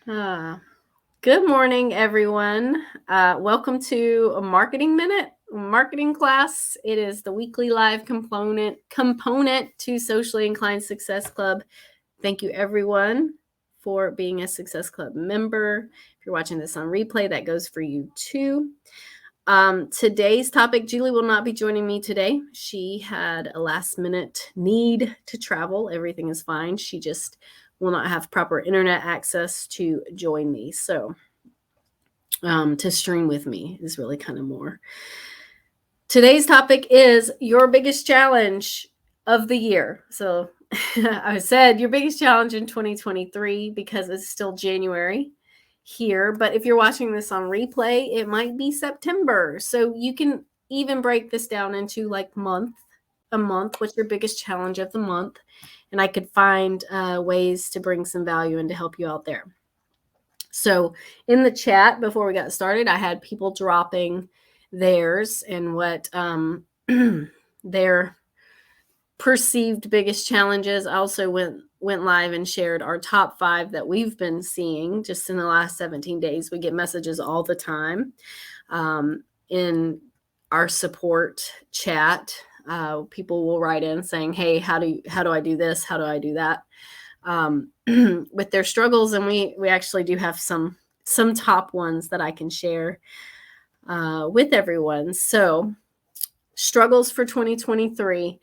Uh, Good morning, everyone. Welcome to a Marketing Minute marketing class. It is the weekly live component to Socially Inclined Success Club. Thank you, everyone, for being a Success Club member. If you're watching this on replay, that goes for you too. Today's topic, Julie will not be joining me today. She had a last minute need to travel. Everything is fine. She just will not have proper internet access to join me. So to stream with me is really kind of more. Today's topic is your biggest challenge of the year. So I said your biggest challenge in 2023 because it's still January here. But if you're watching this on replay, it might be September. So you can even break this down into like a month. What's your biggest challenge of the month? And I could find ways to bring some value and to help you out there. So in the chat before we got started, I had people dropping theirs and what their perceived biggest challenges. I also went live and shared our top 5 that we've been seeing just in the last 17 days. We get messages all the time in our support chat. People will write in saying, hey, how do I do this? How do I do that? With their struggles, and we actually do have some top ones that I can share with everyone. So struggles for 2023.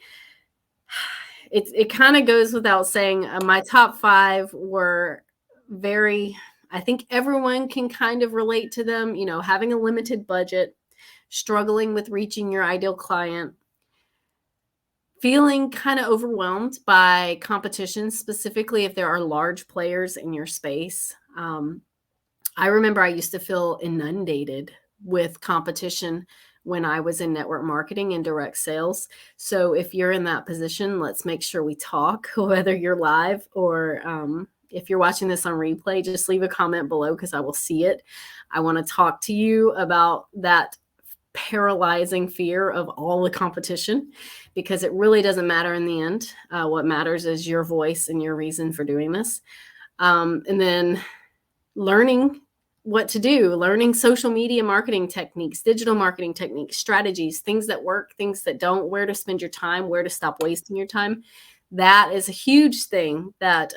It kind of goes without saying. My top 5 were very, I think everyone can kind of relate to them. You know, having a limited budget, struggling with reaching your ideal client, feeling kind of overwhelmed by competition, specifically if there are large players in your space. I remember I used to feel inundated with competition when I was in network marketing and direct sales. So if you're in that position, let's make sure we talk, whether you're live or if you're watching this on replay, just leave a comment below because I will see it. I want to talk to you about that paralyzing fear of all the competition, because it really doesn't matter in the end. What matters is your voice and your reason for doing this. And then learning what to do, learning social media marketing techniques, digital marketing techniques, strategies, things that work, things that don't, where to spend your time, where to stop wasting your time. That is a huge thing that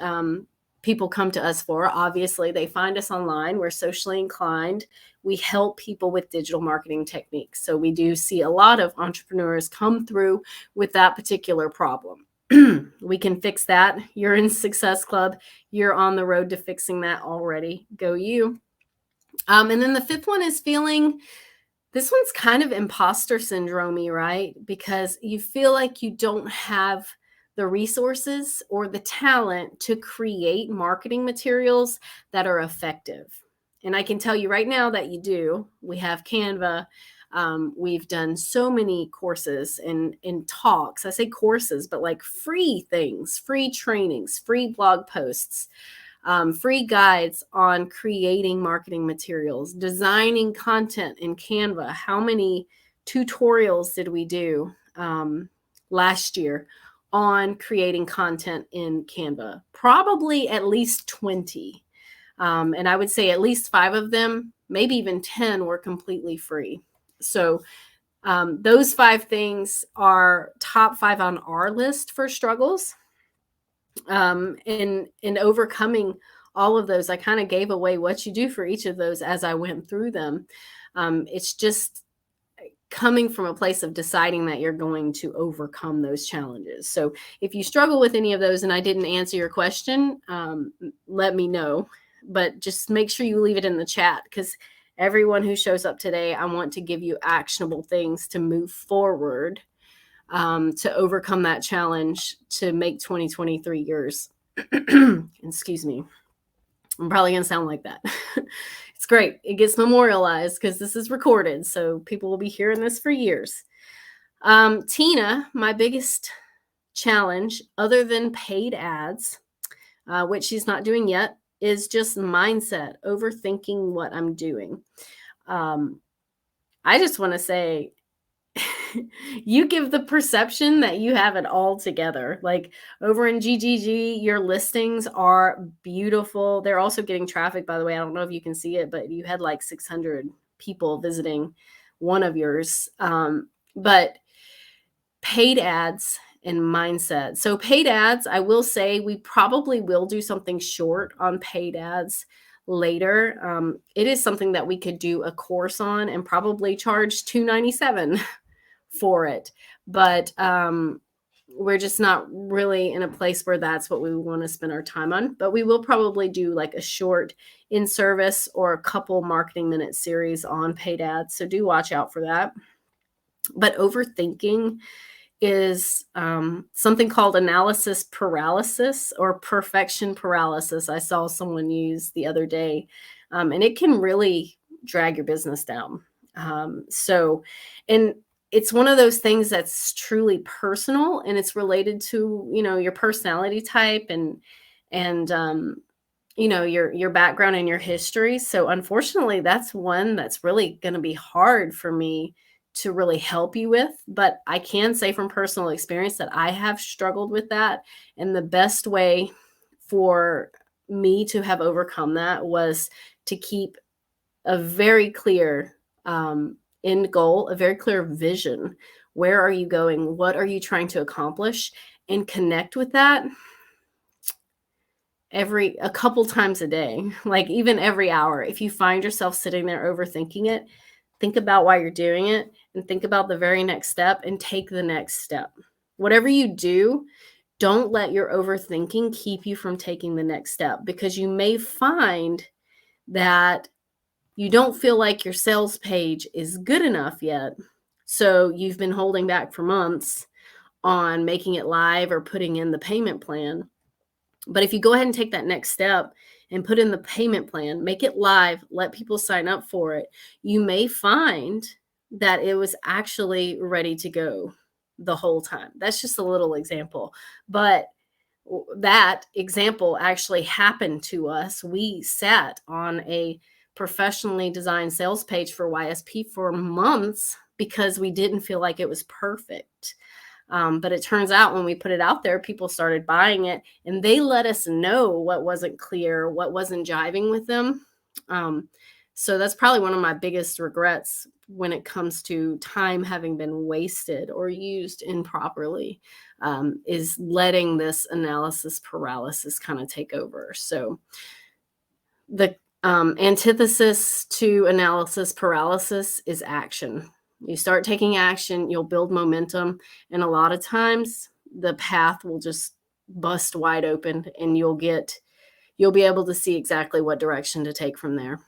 people come to us for. Obviously, they find us online. We're socially inclined. We help people with digital marketing techniques. So we do see a lot of entrepreneurs come through with that particular problem. We can fix that. You're in Success Club. You're on the road to fixing that already. Go you. And then the 5th one is feeling, this one's kind of imposter syndrome-y, right? Because you feel like you don't have the resources or the talent to create marketing materials that are effective. And I can tell you right now that you do. We have Canva. We've done so many courses and talks. I say courses, but like free things, free trainings, free blog posts, free guides on creating marketing materials, designing content in Canva. How many tutorials did we do last year on creating content in Canva? Probably at least 20. And I would say at least 5 of them, maybe even 10, were completely free. So those 5 things are top 5 on our list for struggles. In overcoming all of those, I kind of gave away what you do for each of those as I went through them. It's just coming from a place of deciding that you're going to overcome those challenges. So if you struggle with any of those and I didn't answer your question, let me know. But just make sure you leave it in the chat, because everyone who shows up today, I want to give you actionable things to move forward, to overcome that challenge, to make 2023 yours. Excuse me. I'm probably going to sound like that. It's great. It gets memorialized because this is recorded, so people will be hearing this for years. Tina, my biggest challenge, other than paid ads, which she's not doing yet, is just mindset, overthinking what I'm doing. I just want to say, You give the perception that you have it all together. Like over in GGG, your listings are beautiful. They're also getting traffic, by the way. I don't know if you can see it, but you had like 600 people visiting one of yours. But paid ads and mindset. So paid ads, I will say we probably will do something short on paid ads later. It is something that we could do a course on and probably charge $297 for it. But we're just not really in a place where that's what we want to spend our time on. But we will probably do like a short in service or a couple marketing minute series on paid ads. So do watch out for that. But overthinking is something called analysis paralysis or perfection paralysis. I saw someone use the other day, and it can really drag your business down. And it's one of those things that's truly personal, and it's related to your personality type and your background and your history. So unfortunately, that's one that's really going to be hard for me to really help you with, but I can say from personal experience that I have struggled with that, and the best way for me to have overcome that was to keep a very clear end goal, a very clear vision. Where are you going? What are you trying to accomplish? And connect with that a couple times a day, like even every hour. If you find yourself sitting there overthinking it, think about why you're doing it and think about the very next step and take the next step. Whatever you do, don't let your overthinking keep you from taking the next step, because you may find that you don't feel like your sales page is good enough yet. So you've been holding back for months on making it live or putting in the payment plan. But if you go ahead and take that next step and put in the payment plan, make it live, let people sign up for it, you may find that it was actually ready to go the whole time. That's just a little example. But that example actually happened to us. We sat on a professionally designed sales page for YSP for months because we didn't feel like it was perfect. But it turns out when we put it out there, people started buying it, and they let us know what wasn't clear, what wasn't jiving with them. So that's probably one of my biggest regrets when it comes to time having been wasted or used improperly, is letting this analysis paralysis kind of take over. So the antithesis to analysis paralysis is action. You start taking action, you'll build momentum, and a lot of times the path will just bust wide open, and you'll be able to see exactly what direction to take from there.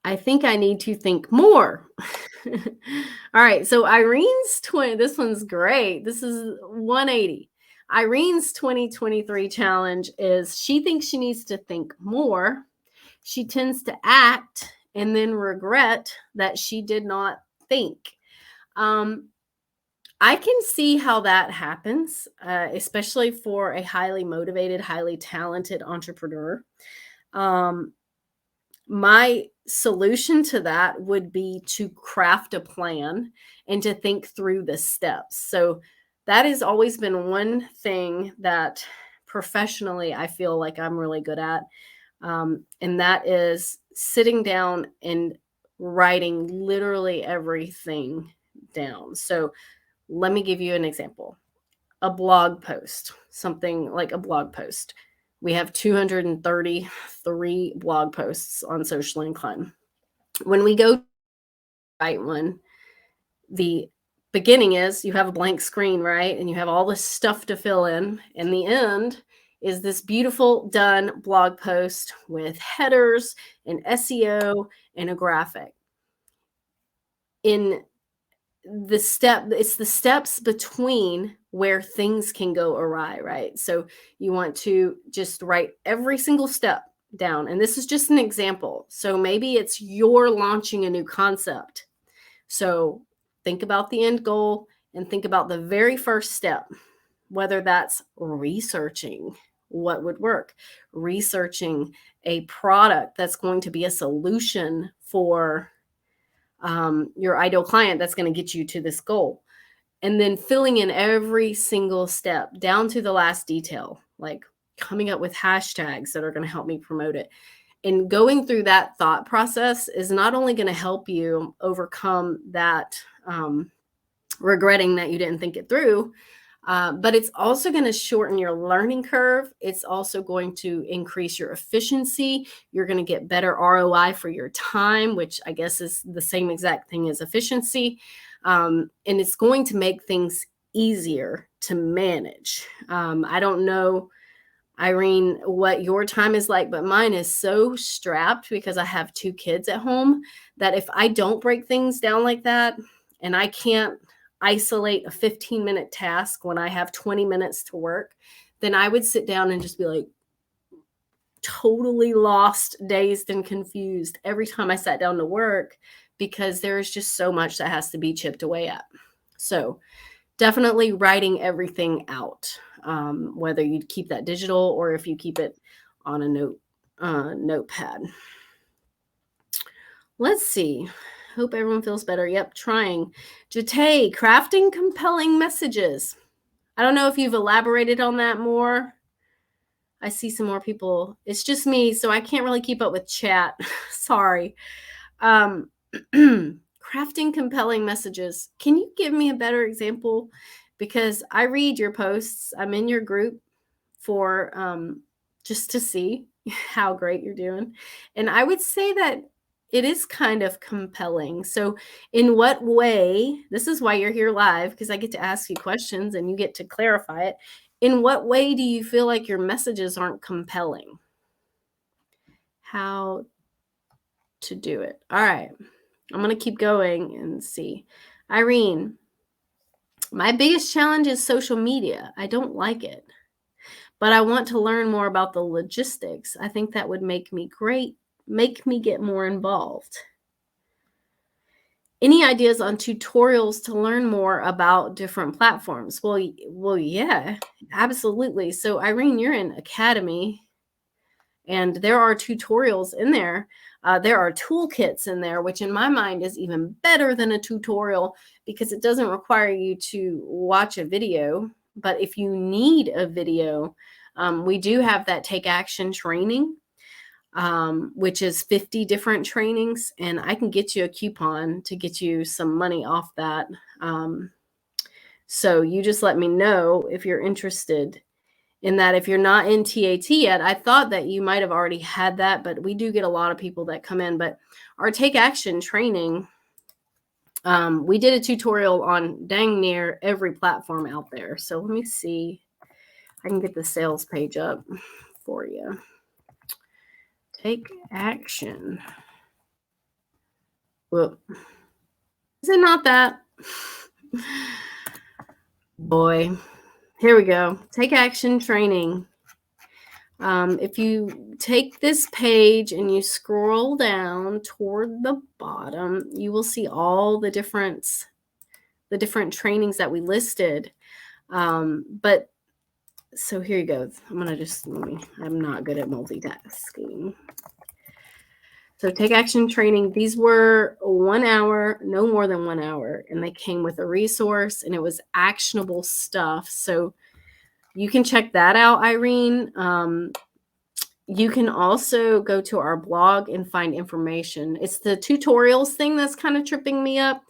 I think I need to think more. All right, so Irene's 20, this one's great. This is 180. Irene's 2023 challenge is she thinks she needs to think more. She tends to act and then regret that she did not think. I can see how that happens, especially for a highly motivated, highly talented entrepreneur. My solution to that would be to craft a plan and to think through the steps. So that has always been one thing that professionally I feel like I'm really good at. And that is sitting down and writing literally everything down. So let me give you an example. A blog post, something like a blog post. We have 233 blog posts on Socially Inclined. When we go write one, the beginning is you have a blank screen, right? And you have all this stuff to fill in. And the end is this beautiful done blog post with headers and SEO and a graphic. It's the steps between where things can go awry, right? So you want to just write every single step down. And this is just an example. So maybe it's you're launching a new concept. So think about the end goal and think about the very first step, whether that's researching what would work, researching a product that's going to be a solution for your ideal client that's going to get you to this goal. And then filling in every single step down to the last detail, like coming up with hashtags that are going to help me promote it. And going through that thought process is not only going to help you overcome that regretting that you didn't think it through, but it's also going to shorten your learning curve. It's also going to increase your efficiency. You're going to get better ROI for your time, which I guess is the same exact thing as efficiency. And it's going to make things easier to manage. I don't know, Irene, what your time is like, but mine is so strapped because I have 2 kids at home that if I don't break things down like that, and I can't isolate a 15-minute task when I have 20 minutes to work, then I would sit down and just be like totally lost, dazed, and confused every time I sat down to work, because there is just so much that has to be chipped away at. So definitely writing everything out, whether you keep that digital or if you keep it on a notepad. Let's see. Hope everyone feels better. Yep, trying. Jate, crafting compelling messages. I don't know if you've elaborated on that more. I see some more people. It's just me, so I can't really keep up with chat. Sorry. Crafting compelling messages. Can you give me a better example? Because I read your posts. I'm in your group for just to see how great you're doing. And I would say that it is kind of compelling. So in what way, this is why you're here live, because I get to ask you questions and you get to clarify it. In what way do you feel like your messages aren't compelling? How to do it. All right. I'm going to keep going and see. Irene, my biggest challenge is social media. I don't like it, but I want to learn more about the logistics. I think that would make me get more involved. Any ideas on tutorials to learn more about different platforms? Well, yeah, absolutely. So Irene, you're in Academy, and there are tutorials in there. There are toolkits in there, which in my mind is even better than a tutorial because it doesn't require you to watch a video. But if you need a video, we do have that Take Action training, which is 50 different trainings, and I can get you a coupon to get you some money off that. So you just let me know if you're interested in that. If you're not in TAT yet, I thought that you might have already had that, but we do get a lot of people that come in. But our Take Action training, we did a tutorial on dang near every platform out there. So let me see. I can get the sales page up for you. Take Action. Well, is it not that? Boy, here we go. Take Action training. If you take this page and you scroll down toward the bottom, you will see all the different trainings that we listed. But so here you go. I'm not good at multitasking. So Take Action training, these were 1 hour, no more than 1 hour, and they came with a resource and it was actionable stuff. So you can check that out, Irene. You can also go to our blog and find information. It's the tutorials thing that's kind of tripping me up.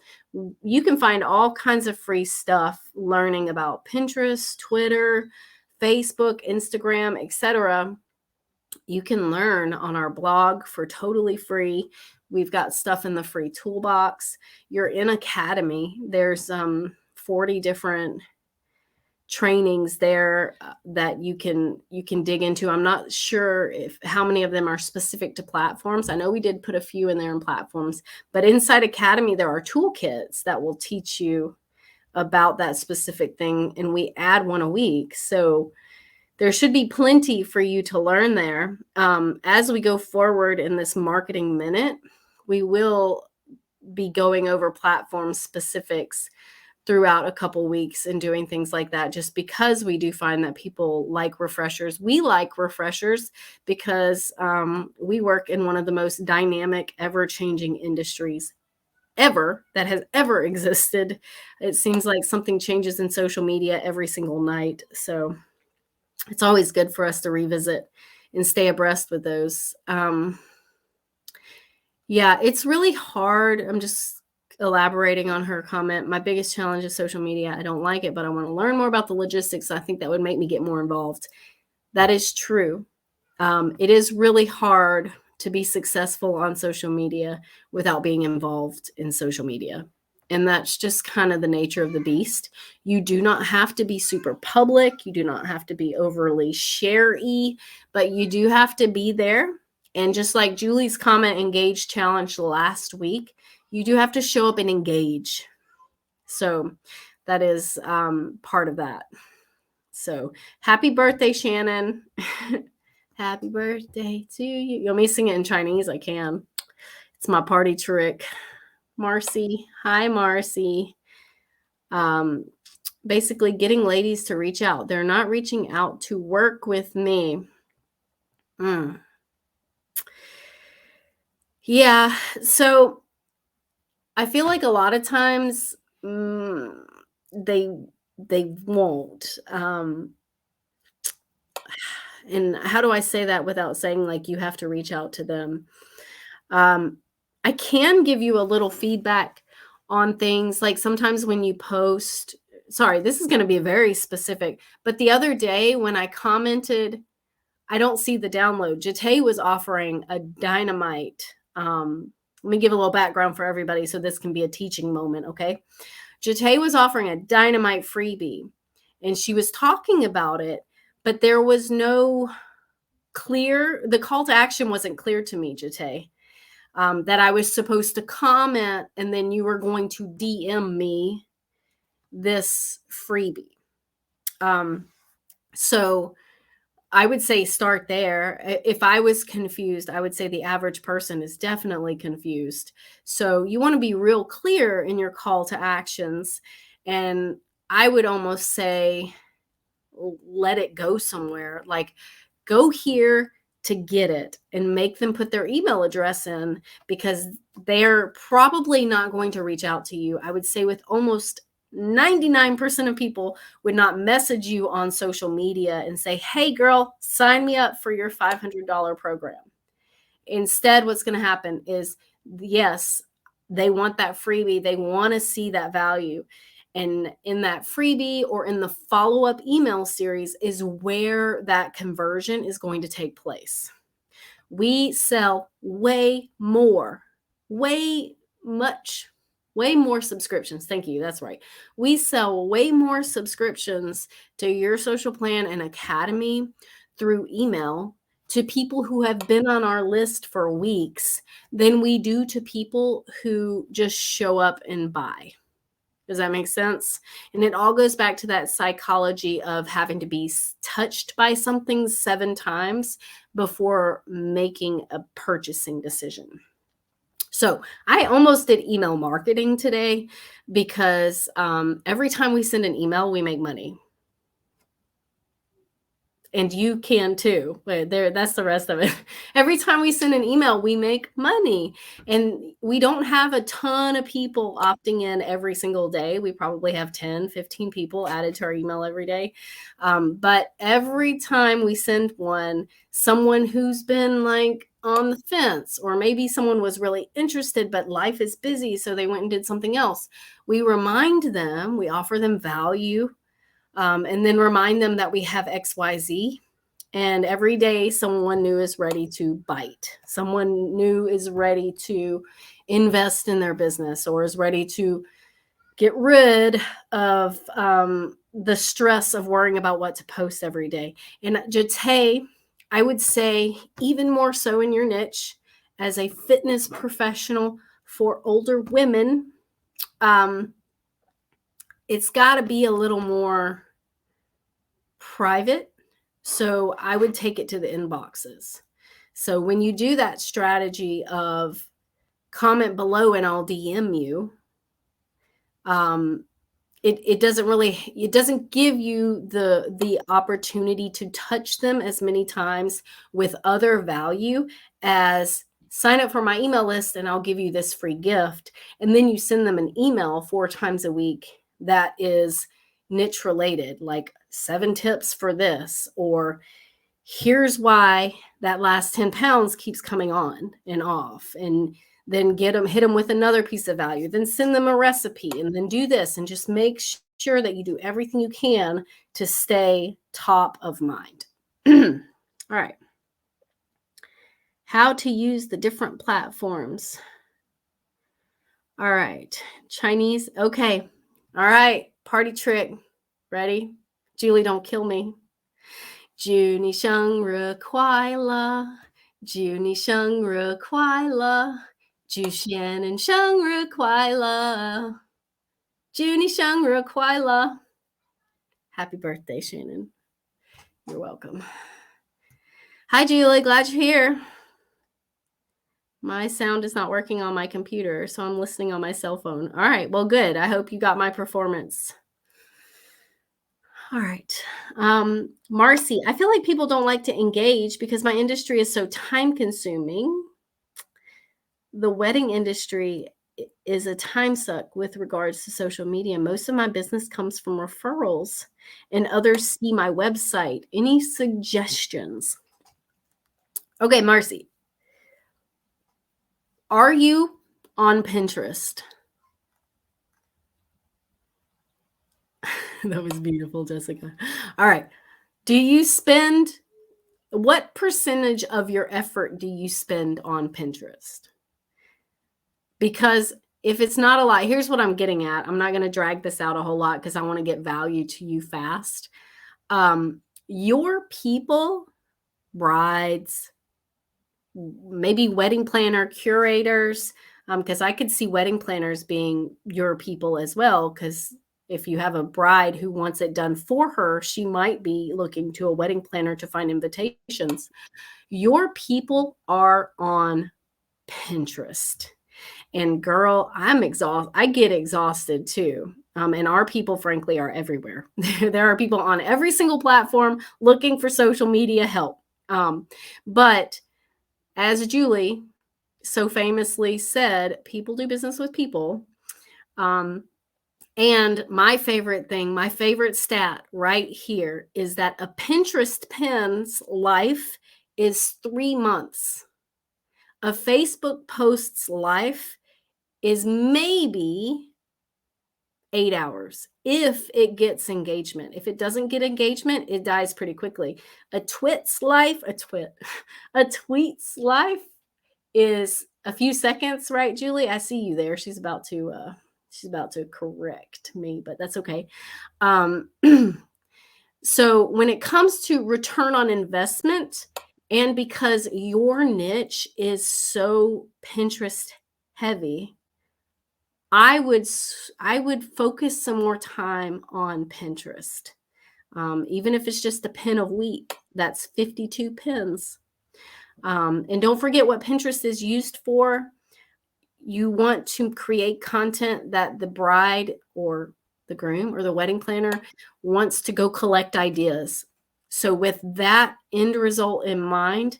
You can find all kinds of free stuff learning about Pinterest, Twitter, Facebook, Instagram, etc. You can learn on our blog for totally free. We've got stuff in the free toolbox. You're in Academy. There's 40 different trainings there that you can dig into. I'm not sure how many of them are specific to platforms. I know we did put a few in there in platforms, but inside Academy, there are toolkits that will teach you about that specific thing, and we add one a week. So there should be plenty for you to learn there. As we go forward in this marketing minute, we will be going over platform specifics throughout a couple weeks and doing things like that, just because we do find that people like refreshers. We like refreshers because we work in one of the most dynamic, ever-changing industries ever that has ever existed. It seems like something changes in social media every single night. So it's always good for us to revisit and stay abreast with those. Yeah, it's really hard. I'm just elaborating on her comment. My biggest challenge is social media. I don't like it, but I want to learn more about the logistics. I think that would make me get more involved. That is true. It is really hard to be successful on social media without being involved in social media. And that's just kind of the nature of the beast. You do not have to be super public. You do not have to be overly share-y, but you do have to be there. And just like Julie's comment, engage challenge last week, you do have to show up and engage. So that is part of that. So happy birthday, Shannon. Happy birthday to you. You want me to sing it in Chinese? I can. It's my party trick. Marcy. Hi, Marcy. Um, basically getting ladies to reach out. They're not reaching out to work with me. Yeah. So I feel like a lot of times they won't. And how do I say that without saying like you have to reach out to them? I can give you a little feedback on things like sometimes when you post, sorry, this is going to be very specific, but the other day when I commented, I don't see the download. Jate was offering a dynamite. Let me give a little background for everybody so this can be a teaching moment, okay? Jate was offering a dynamite freebie and she was talking about it, but there was no the call to action wasn't clear to me, Jate. That I was supposed to comment and then you were going to DM me this freebie. So I would say start there. If I was confused, I would say the average person is definitely confused. So you want to be real clear in your call to actions. And I would almost say, let it go somewhere. Like, go here to get it and make them put their email address in because they're probably not going to reach out to you. I would say with almost 99% of people would not message you on social media and say, hey girl, sign me up for your $500 program. Instead, what's going to happen is, yes, they want that freebie. They want to see that value. And in that freebie or in the follow-up email series is where that conversion is going to take place. We sell way more subscriptions. Thank you. That's right. We sell way more subscriptions to Your Social Plan and Academy through email to people who have been on our list for weeks than we do to people who just show up and buy. Does that make sense? And it all goes back to that psychology of having to be touched by something 7 times before making a purchasing decision. So I almost did email marketing today because every time we send an email, we make money. And you can too. But that's the rest of it. Every time we send an email, we make money. And we don't have a ton of people opting in every single day. We probably have 10, 15 people added to our email every day. But every time we send one, someone who's been like on the fence, or maybe someone was really interested, but life is busy, so they went and did something else. We remind them, we offer them value, and then remind them that we have XYZ. And every day, someone new is ready to bite. Someone new is ready to invest in their business or is ready to get rid of the stress of worrying about what to post every day. And Jate, I would say even more so in your niche as a fitness professional for older women, it's got to be a little more private. So I would take it to the inboxes. So when you do that strategy of comment below and I'll DM you, it doesn't give you the opportunity to touch them as many times with other value as sign up for my email list and I'll give you this free gift. And then you send them an email 4 times a week that is niche related, like 7 tips for this, or here's why that last 10 pounds keeps coming on and off. And then hit them with another piece of value, then send them a recipe, and then do this, and just make sure that you do everything you can to stay top of mind. All right. How to use the different platforms. All right. Chinese. Okay. All right. Party trick. Ready? Julie, don't kill me. 祝你生日快乐，祝你生日快乐，祝Shannon生日快乐，祝你生日快乐。Happy birthday, Shannon. You're welcome. Hi, Julie. Glad you're here. My sound is not working on my computer, so I'm listening on my cell phone. All right. Well, good. I hope you got my performance. All right. Marcy, I feel like people don't like to engage because my industry is so time consuming. The wedding industry is a time suck with regards to social media. Most of my business comes from referrals and others see my website. Any suggestions? Okay, Marcy. Are you on Pinterest? That was beautiful, Jessica. All right. What percentage of your effort do you spend on Pinterest? Because if it's not a lot, here's what I'm getting at. I'm not going to drag this out a whole lot because I want to get value to you fast. Your people, brides, maybe wedding planner, curators, because I could see wedding planners being your people as well, because if you have a bride who wants it done for her, she might be looking to a wedding planner to find invitations. Your people are on Pinterest. And girl, I'm exhausted. I get exhausted too. And our people, frankly, are everywhere. There are people on every single platform looking for social media help. But as Julie so famously said, people do business with people. And my favorite stat right here is that a Pinterest pin's life is 3 months. A Facebook post's life is maybe 8 hours if it gets engagement. If it doesn't get engagement, it dies pretty quickly. A tweet's life is a few seconds, right, Julie? I see you there. She's about to correct me, but that's okay. So when it comes to return on investment, and because your niche is so Pinterest heavy, I would focus some more time on Pinterest. Even if it's just a pin a week, that's 52 pins. And don't forget what Pinterest is used for. You want to create content that the bride or the groom or the wedding planner wants to go collect ideas. So with that end result in mind,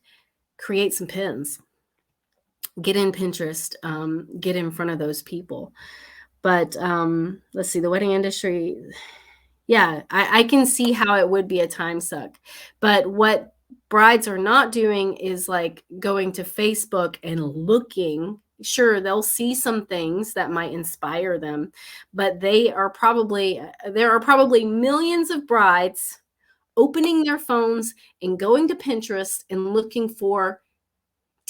create some pins. Get in Pinterest, get in front of those people. But let's see, the wedding industry, yeah, I can see how it would be a time suck. But what brides are not doing is like going to Facebook and looking. Sure, they'll see some things that might inspire them, but there are probably millions of brides opening their phones and going to Pinterest and looking for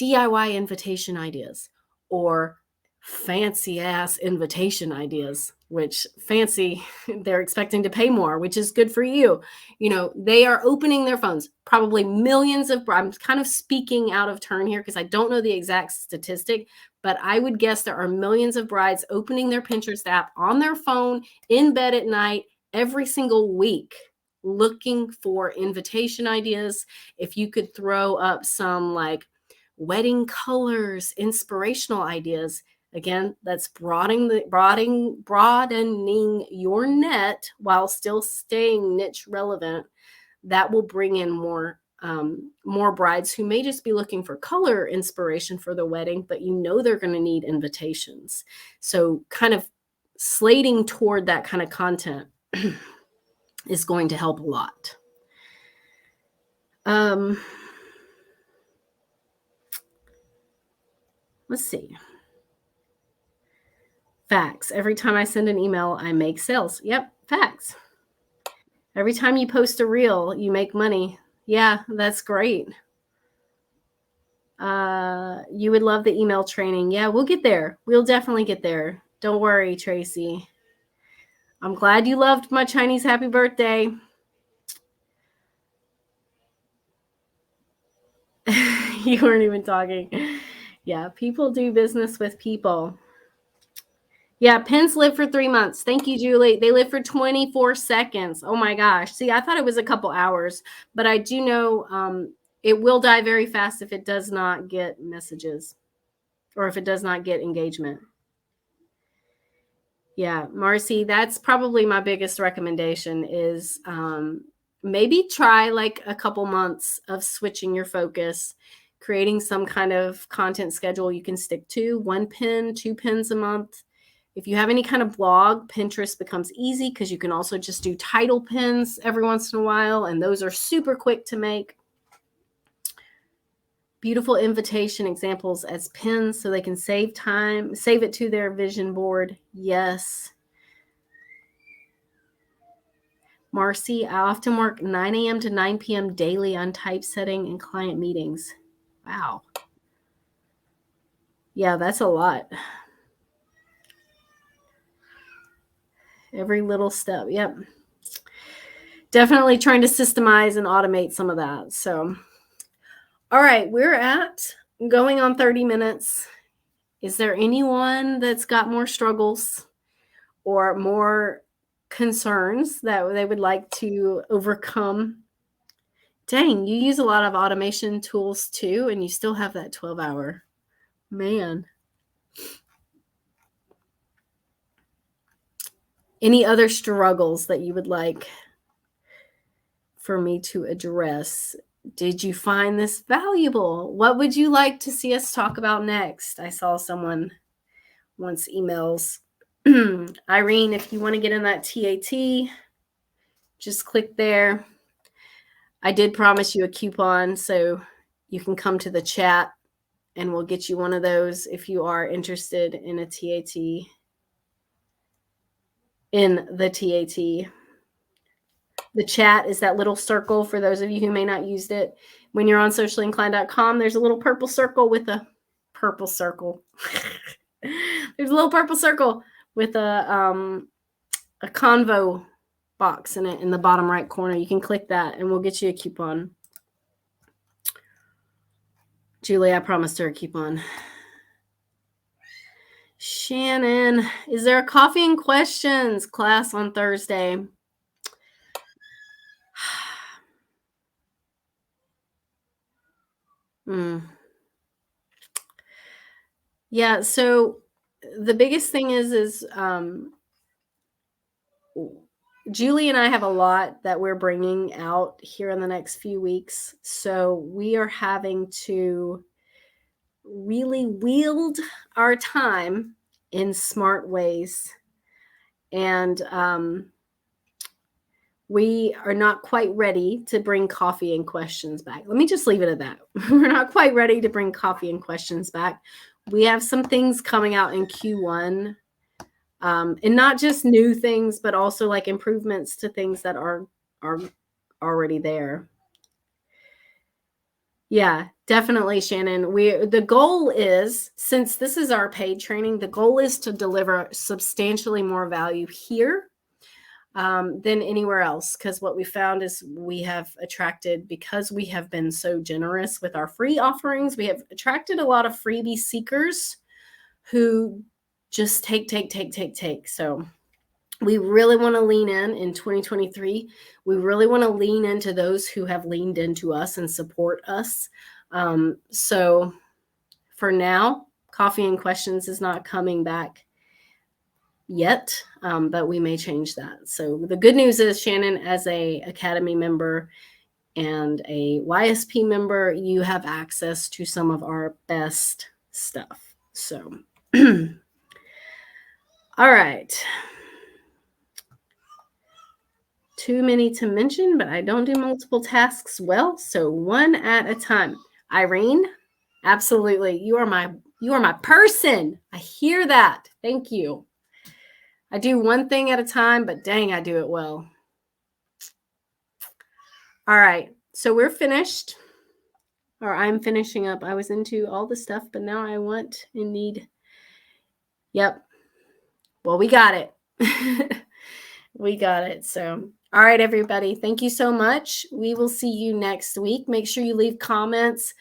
DIY invitation ideas or fancy ass invitation ideas, which fancy, they're expecting to pay more, which is good for you. You know, they are opening their phones, probably millions of, I'm kind of speaking out of turn here because I don't know the exact statistic, but I would guess there are millions of brides opening their Pinterest app on their phone in bed at night every single week, looking for invitation ideas. If you could throw up some like wedding colors, inspirational ideas, again, that's broadening your net while still staying niche relevant. That will bring in more more brides who may just be looking for color inspiration for the wedding, but they're going to need invitations. So kind of slating toward that kind of content is going to help a lot. Let's see. Facts. Every time I send an email, I make sales. Yep, facts. Every time you post a reel, you make money. Yeah, that's great. You would love the email training. Yeah, we'll get there. We'll definitely get there. Don't worry, Tracy. I'm glad you loved my Chinese happy birthday. You weren't even talking. Yeah, people do business with people. Yeah, pins live for 3 months. Thank you, Julie. They live for 24 seconds. Oh my gosh. See, I thought it was a couple hours, but I do know it will die very fast if it does not get messages or if it does not get engagement. Yeah, Marcy, that's probably my biggest recommendation is maybe try like a couple months of switching your focus, creating some kind of content schedule you can stick to, 1 pin, 2 pins a month. If you have any kind of blog, Pinterest becomes easy because you can also just do title pins every once in a while, and those are super quick to make. Beautiful invitation examples as pins so they can save time, save it to their vision board. Yes. Marcy, I often work 9 a.m. to 9 p.m. daily on typesetting and client meetings. Wow. Yeah, that's a lot. Every little step. Yep. Definitely trying to systemize and automate some of that. So, all right, we're at going on 30 minutes. Is there anyone that's got more struggles or more concerns that they would like to overcome? Dang, you use a lot of automation tools too, and you still have that 12-hour. Man. Any other struggles that you would like for me to address? Did you find this valuable? What would you like to see us talk about next? I saw someone once emails. Irene, if you want to get in that TAT, just click there. I did promise you a coupon, so you can come to the chat and we'll get you one of those if you are interested in a TAT. In the TAT. The chat is that little circle for those of you who may not used it. When you're on sociallyinclined.com, there's a little purple circle with a purple circle. There's a little purple circle with a convo box in it in the bottom right corner. You can click that and we'll get you a coupon. Julie, I promised her a coupon. Shannon, is there a coffee and questions class on Thursday? Yeah, so the biggest thing is Julie and I have a lot that we're bringing out here in the next few weeks. So we are having to really wield our time in smart ways. And we are not quite ready to bring coffee and questions back. Let me just leave it at that. We're not quite ready to bring coffee and questions back. We have some things coming out in Q1. And not just new things, but also like improvements to things that are already there. Yeah, definitely, Shannon. The goal is, since this is our paid training, the goal is to deliver substantially more value here than anywhere else. Because what we found is we have attracted, because we have been so generous with our free offerings, we have attracted a lot of freebie seekers who just take. So we really want to lean in 2023. We really want to lean into those who have leaned into us and support us. So for now, coffee and questions is not coming back yet, but we may change that. So the good news is, Shannon, as a Academy member, and a YSP member, you have access to some of our best stuff. So, all right. Too many to mention, but I don't do multiple tasks well. So one at a time. Irene, absolutely. You are my person. I hear that. Thank you. I do one thing at a time, but dang, I do it well. All right. So we're finished. Or I'm finishing up. I was into all the stuff, but now I want and need. Yep. Well, we got it. We got it. So, all right, everybody. Thank you so much. We will see you next week. Make sure you leave comments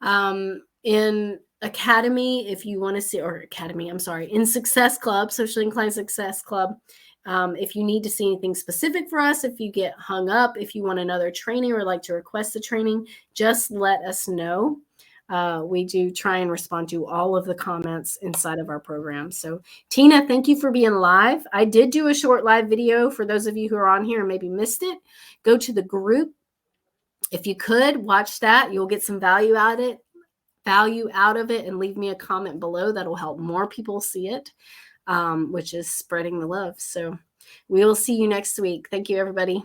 in Academy if you want to see, or Academy, I'm sorry, in Success Club, Socially Inclined Success Club. If you need to see anything specific for us, if you get hung up, if you want another training or like to request a training, just let us know. We do try and respond to all of the comments inside of our program. So Tina, thank you for being live. I did do a short live video for those of you who are on here and maybe missed it. Go to the group. If you could watch that, you'll get some value out of it, and leave me a comment below. That'll help more people see it, which is spreading the love. So we will see you next week. Thank you, everybody.